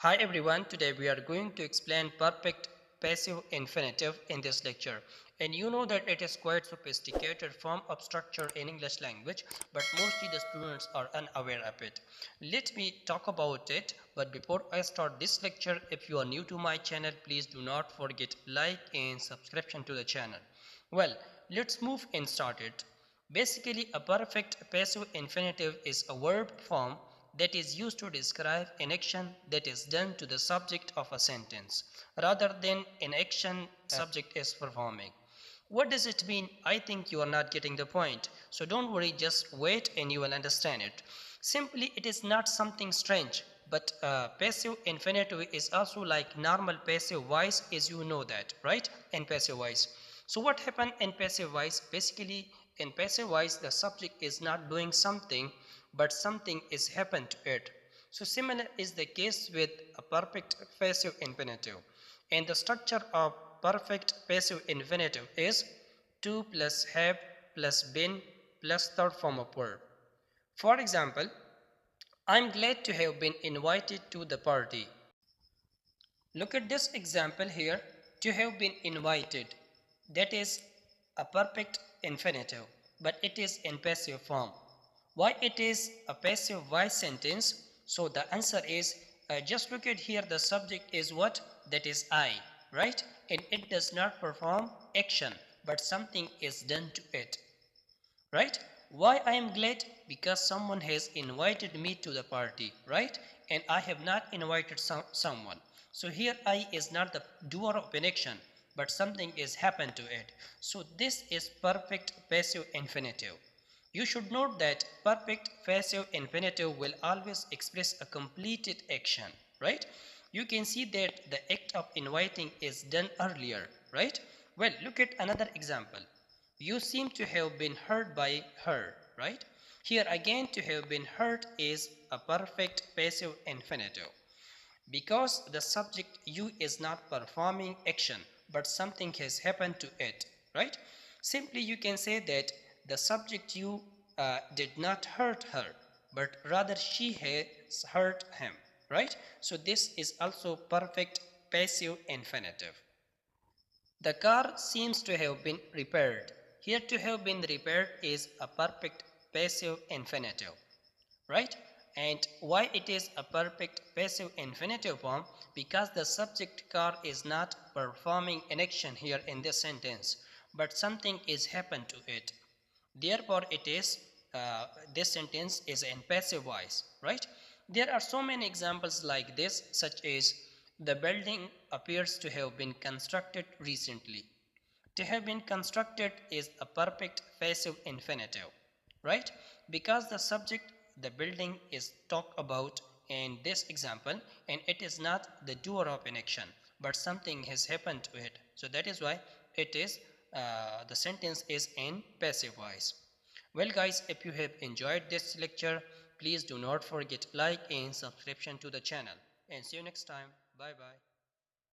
Hi everyone, today we are going to explain perfect passive infinitive in this lecture. And you know that it is quite sophisticated form of structure in English language, but mostly the students are unaware of it. Let me talk about it, but before I start this lecture, if you are new to my channel, please do not forget like and subscription to the channel. Well, let's move and start it. Basically, a perfect passive infinitive is a verb form that is used to describe an action that is done to the subject of a sentence rather than an action subject is performing. What does it mean? I think you are not getting the point. So don't worry, just wait and you will understand it. Simply, it is not something strange, but passive infinitive is also like normal passive voice, as you know that, right? In passive voice. So what happened in passive voice? Basically, in passive voice, the subject is not doing something, but something is happened to it. So similar is the case with a perfect passive infinitive. And the structure of perfect passive infinitive is to plus have plus been plus third form of verb. For example, I'm glad to have been invited to the party. Look at this example here, to have been invited. That is a perfect infinitive, but it is in passive form. Why it is a passive voice sentence? So the answer is just look at here, the subject is what? That is I, right? And it does not perform action, but something is done to it, right? Why I am glad? Because someone has invited me to the party, right? And I have not invited someone. So here I is not the doer of an action, but something is happened to it. So this is perfect passive infinitive. You should note that perfect passive infinitive will always express a completed action, right? You can see that the act of inviting is done earlier, right? Well, look at another example. You seem to have been hurt by her, right? Here again, to have been hurt is a perfect passive infinitive because the subject you is not performing action, but something has happened to it, right? Simply you can say that the subject you did not hurt her, but rather she has hurt him, right? So this is also perfect passive infinitive. The car seems to have been repaired. Here, to have been repaired is a perfect passive infinitive, right? And why it is a perfect passive infinitive form? Because the subject car is not performing an action here in this sentence, but something is happened to it. Therefore, it is this sentence is in passive voice, right? There are so many examples like this, such as the building appears to have been constructed recently. To have been constructed is a perfect passive infinitive, right? Because the subject, the building, is talked about in this example, and it is not the doer of an action, but something has happened to it. So that is why it is the sentence is in passive voice. Well guys, if you have enjoyed this lecture, please do not forget like and subscription to the channel, and see you next time. Bye bye.